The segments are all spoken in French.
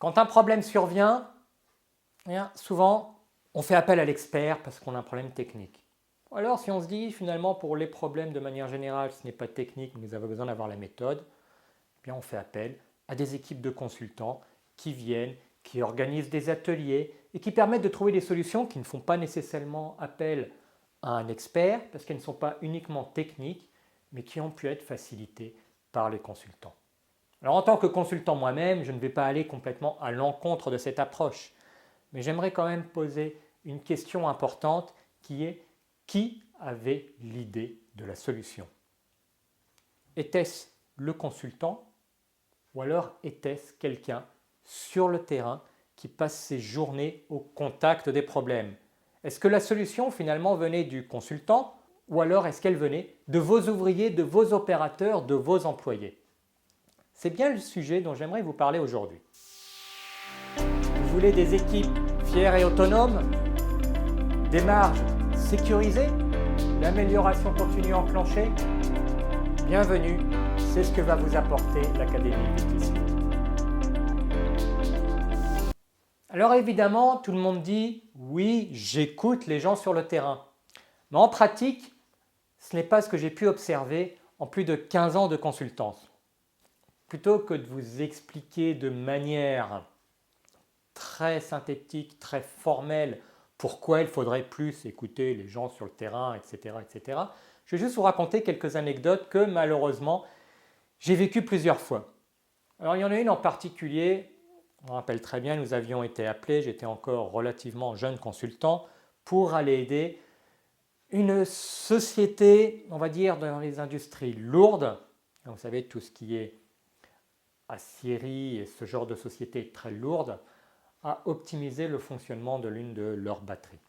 Quand un problème survient, souvent on fait appel à l'expert parce qu'on a un problème technique. Ou alors si on se dit finalement pour les problèmes de manière générale ce n'est pas technique mais nous avons besoin d'avoir la méthode, eh bien on fait appel à des équipes de consultants qui viennent, qui organisent des ateliers et qui permettent de trouver des solutions qui ne font pas nécessairement appel à un expert parce qu'elles ne sont pas uniquement techniques mais qui ont pu être facilitées par les consultants. Alors en tant que consultant moi-même, je ne vais pas aller complètement à l'encontre de cette approche, mais j'aimerais quand même poser une question importante qui est: qui avait l'idée de la solution? Était-ce le consultant ou alors était-ce quelqu'un sur le terrain qui passe ses journées au contact des problèmes? Est-ce que la solution finalement venait du consultant ou alors est-ce qu'elle venait de vos ouvriers, de vos opérateurs, de vos employés? C'est bien le sujet dont j'aimerais vous parler aujourd'hui. Vous voulez des équipes fières et autonomes, des marges sécurisées, l'amélioration continue enclenchée? Bienvenue, c'est ce que va vous apporter l'Académie Vitismo. Alors évidemment, tout le monde dit « oui, j'écoute les gens sur le terrain ». Mais en pratique, ce n'est pas ce que j'ai pu observer en plus de 15 ans de consultance. Plutôt que de vous expliquer de manière très synthétique, très formelle, pourquoi il faudrait plus écouter les gens sur le terrain, etc., etc., je vais juste vous raconter quelques anecdotes que malheureusement j'ai vécues plusieurs fois. Alors il y en a une en particulier, on rappelle très bien, nous avions été appelés, j'étais encore relativement jeune consultant, pour aller aider une société, on va dire, dans les industries lourdes. Vous savez, tout ce qui est aciérie et ce genre de société très lourde, à optimiser le fonctionnement de l'une de leurs batteries.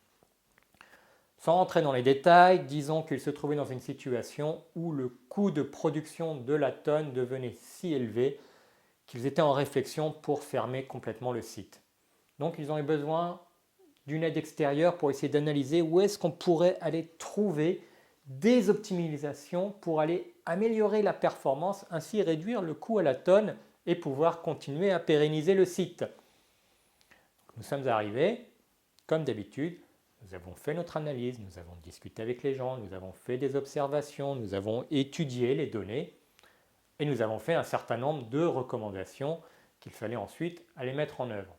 Sans rentrer dans les détails, disons qu'ils se trouvaient dans une situation où le coût de production de la tonne devenait si élevé qu'ils étaient en réflexion pour fermer complètement le site. Donc ils ont eu besoin d'une aide extérieure pour essayer d'analyser où est-ce qu'on pourrait aller trouver des optimisations pour aller améliorer la performance, ainsi réduire le coût à la tonne et pouvoir continuer à pérenniser le site. Nous sommes arrivés, comme d'habitude, nous avons fait notre analyse, nous avons discuté avec les gens, nous avons fait des observations, nous avons étudié les données et nous avons fait un certain nombre de recommandations qu'il fallait ensuite aller mettre en œuvre.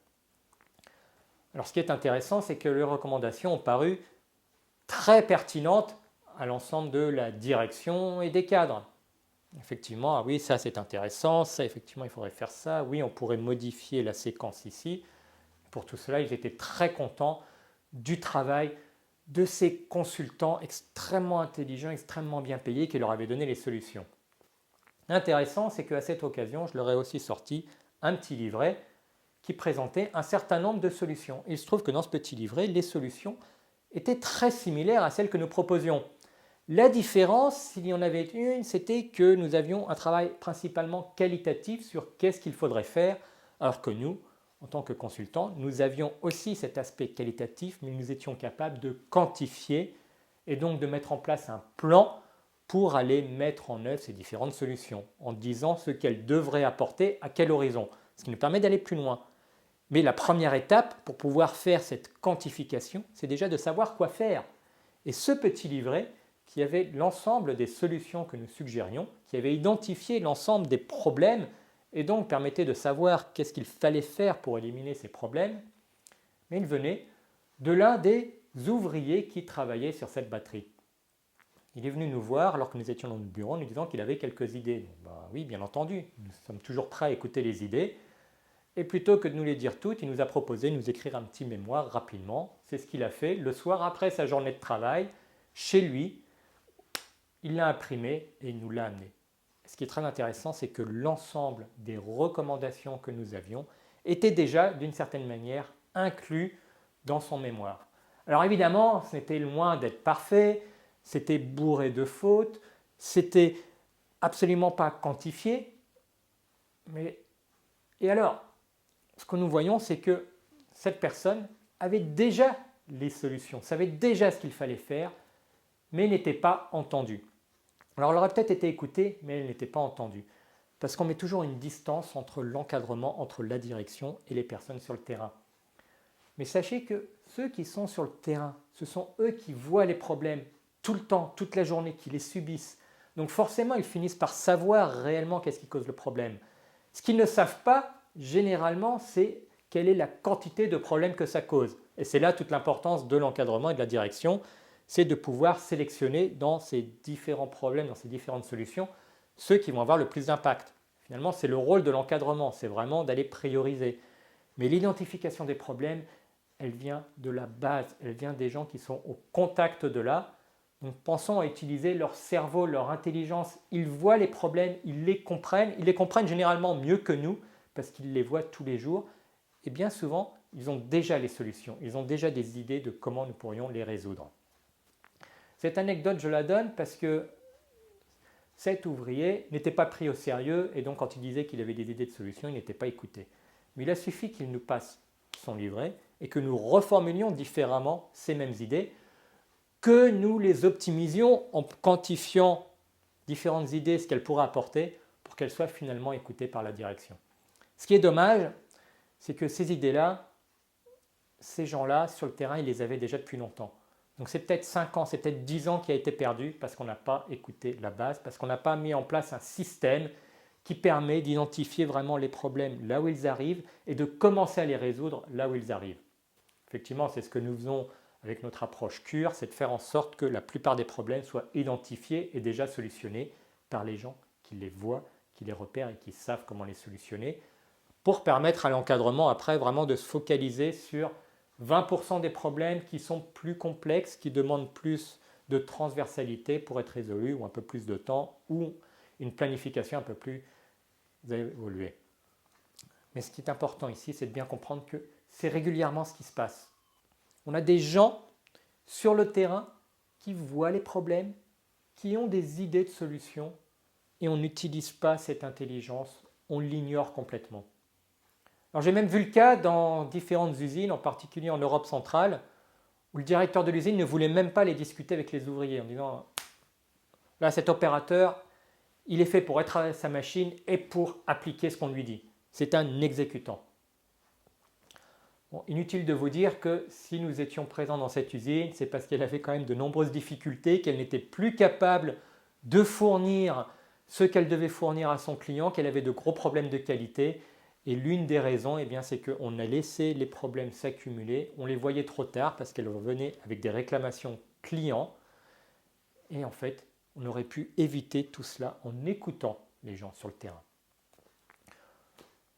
Alors ce qui est intéressant, c'est que les recommandations ont paru très pertinentes à l'ensemble de la direction et des cadres. Effectivement, ah oui, ça c'est intéressant, ça effectivement il faudrait faire ça, oui on pourrait modifier la séquence ici. Pour tout cela, ils étaient très contents du travail de ces consultants extrêmement intelligents, extrêmement bien payés qui leur avaient donné les solutions. L'intéressant, c'est qu'à cette occasion, je leur ai aussi sorti un petit livret qui présentait un certain nombre de solutions. Il se trouve que dans ce petit livret, les solutions étaient très similaires à celles que nous proposions. La différence, s'il y en avait une, c'était que nous avions un travail principalement qualitatif sur qu'est-ce qu'il faudrait faire, alors que nous, en tant que consultants, nous avions aussi cet aspect qualitatif, mais nous étions capables de quantifier et donc de mettre en place un plan pour aller mettre en œuvre ces différentes solutions, en disant ce qu'elles devraient apporter à quel horizon, ce qui nous permet d'aller plus loin. Mais la première étape pour pouvoir faire cette quantification, c'est déjà de savoir quoi faire. Et ce petit livret, qui avait l'ensemble des solutions que nous suggérions, qui avait identifié l'ensemble des problèmes et donc permettait de savoir qu'est-ce qu'il fallait faire pour éliminer ces problèmes, mais il venait de l'un des ouvriers qui travaillait sur cette batterie. Il est venu nous voir alors que nous étions dans notre bureau en nous disant qu'il avait quelques idées. Oui, bien entendu, nous sommes toujours prêts à écouter les idées. Et plutôt que de nous les dire toutes, il nous a proposé de nous écrire un petit mémoire rapidement. C'est ce qu'il a fait le soir après sa journée de travail, chez lui. Il l'a imprimé et il nous l'a amené. Ce qui est très intéressant, c'est que l'ensemble des recommandations que nous avions étaient déjà, d'une certaine manière, inclus dans son mémoire. Alors évidemment, ce n'était loin d'être parfait, c'était bourré de fautes, c'était absolument pas quantifié. Et alors, ce que nous voyons, c'est que cette personne avait déjà les solutions, savait déjà ce qu'il fallait faire, mais n'était pas entendue. Alors elle aurait peut-être été écoutée, mais elle n'était pas entendue. parce qu'on met toujours une distance entre l'encadrement, entre la direction et les personnes sur le terrain. Mais sachez que ceux qui sont sur le terrain, ce sont eux qui voient les problèmes tout le temps, toute la journée, qui les subissent. Donc forcément, ils finissent par savoir réellement qu'est-ce qui cause le problème. Ce qu'ils ne savent pas, généralement, c'est quelle est la quantité de problèmes que ça cause. Et c'est là toute l'importance de l'encadrement et de la direction, c'est de pouvoir sélectionner dans ces différents problèmes, dans ces différentes solutions, ceux qui vont avoir le plus d'impact. Finalement, c'est le rôle de l'encadrement, c'est vraiment d'aller prioriser. Mais l'identification des problèmes, elle vient de la base, elle vient des gens qui sont au contact de là. Donc pensons à utiliser leur cerveau, leur intelligence. Ils voient les problèmes, ils les comprennent généralement mieux que nous parce qu'ils les voient tous les jours. Et bien souvent, ils ont déjà les solutions, ils ont déjà des idées de comment nous pourrions les résoudre. Cette anecdote, je la donne parce que cet ouvrier n'était pas pris au sérieux et donc quand il disait qu'il avait des idées de solutions, il n'était pas écouté. Mais il a suffi qu'il nous passe son livret et que nous reformulions différemment ces mêmes idées, que nous les optimisions en quantifiant différentes idées, ce qu'elles pourraient apporter, pour qu'elles soient finalement écoutées par la direction. Ce qui est dommage, c'est que ces idées-là, ces gens-là, sur le terrain, ils les avaient déjà depuis longtemps. Donc c'est peut-être 5 ans, c'est peut-être 10 ans qui a été perdu parce qu'on n'a pas écouté la base, parce qu'on n'a pas mis en place un système qui permet d'identifier vraiment les problèmes là où ils arrivent et de commencer à les résoudre là où ils arrivent. Effectivement, c'est ce que nous faisons avec notre approche cure, c'est de faire en sorte que la plupart des problèmes soient identifiés et déjà solutionnés par les gens qui les voient, qui les repèrent et qui savent comment les solutionner, pour permettre à l'encadrement après vraiment de se focaliser sur 20% des problèmes qui sont plus complexes, qui demandent plus de transversalité pour être résolus, ou un peu plus de temps, ou une planification un peu plus évoluée. Mais ce qui est important ici, c'est de bien comprendre que c'est régulièrement ce qui se passe. On a des gens sur le terrain qui voient les problèmes, qui ont des idées de solutions, et on n'utilise pas cette intelligence, on l'ignore complètement. Alors j'ai même vu le cas dans différentes usines, en particulier en Europe centrale, où le directeur de l'usine ne voulait même pas les discuter avec les ouvriers en disant « Là, cet opérateur, il est fait pour être à sa machine et pour appliquer ce qu'on lui dit. C'est un exécutant. » Bon, inutile de vous dire que si nous étions présents dans cette usine, c'est parce qu'elle avait quand même de nombreuses difficultés, qu'elle n'était plus capable de fournir ce qu'elle devait fournir à son client, qu'elle avait de gros problèmes de qualité. Et l'une des raisons, c'est qu'on a laissé les problèmes s'accumuler, on les voyait trop tard parce qu'elles revenaient avec des réclamations clients. Et en fait, on aurait pu éviter tout cela en écoutant les gens sur le terrain.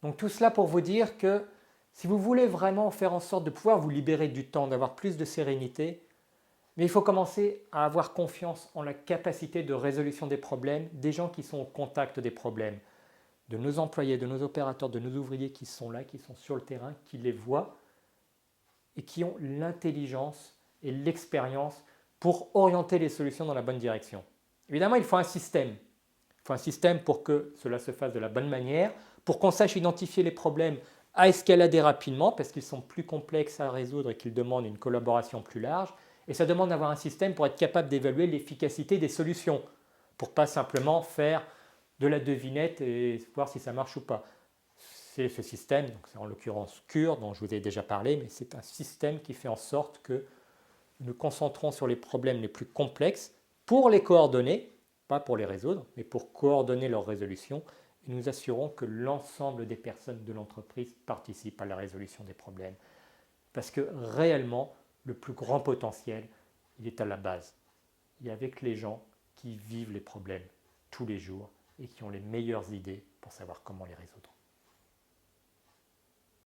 Donc tout cela pour vous dire que si vous voulez vraiment faire en sorte de pouvoir vous libérer du temps, d'avoir plus de sérénité, mais il faut commencer à avoir confiance en la capacité de résolution des problèmes des gens qui sont au contact des problèmes, de nos employés, de nos opérateurs, de nos ouvriers qui sont là, qui sont sur le terrain, qui les voient et qui ont l'intelligence et l'expérience pour orienter les solutions dans la bonne direction. Évidemment, il faut un système. Il faut un système pour que cela se fasse de la bonne manière, pour qu'on sache identifier les problèmes à escalader rapidement parce qu'ils sont plus complexes à résoudre et qu'ils demandent une collaboration plus large. Et ça demande d'avoir un système pour être capable d'évaluer l'efficacité des solutions, pour ne pas simplement faire de la devinette et voir si ça marche ou pas. C'est ce système, donc c'est en l'occurrence Cure dont je vous ai déjà parlé, mais c'est un système qui fait en sorte que nous nous concentrons sur les problèmes les plus complexes pour les coordonner, pas pour les résoudre, mais pour coordonner leur résolution, et nous assurons que l'ensemble des personnes de l'entreprise participent à la résolution des problèmes. Parce que réellement, le plus grand potentiel, il est à la base. Il est avec les gens qui vivent les problèmes tous les jours et qui ont les meilleures idées pour savoir comment les résoudre.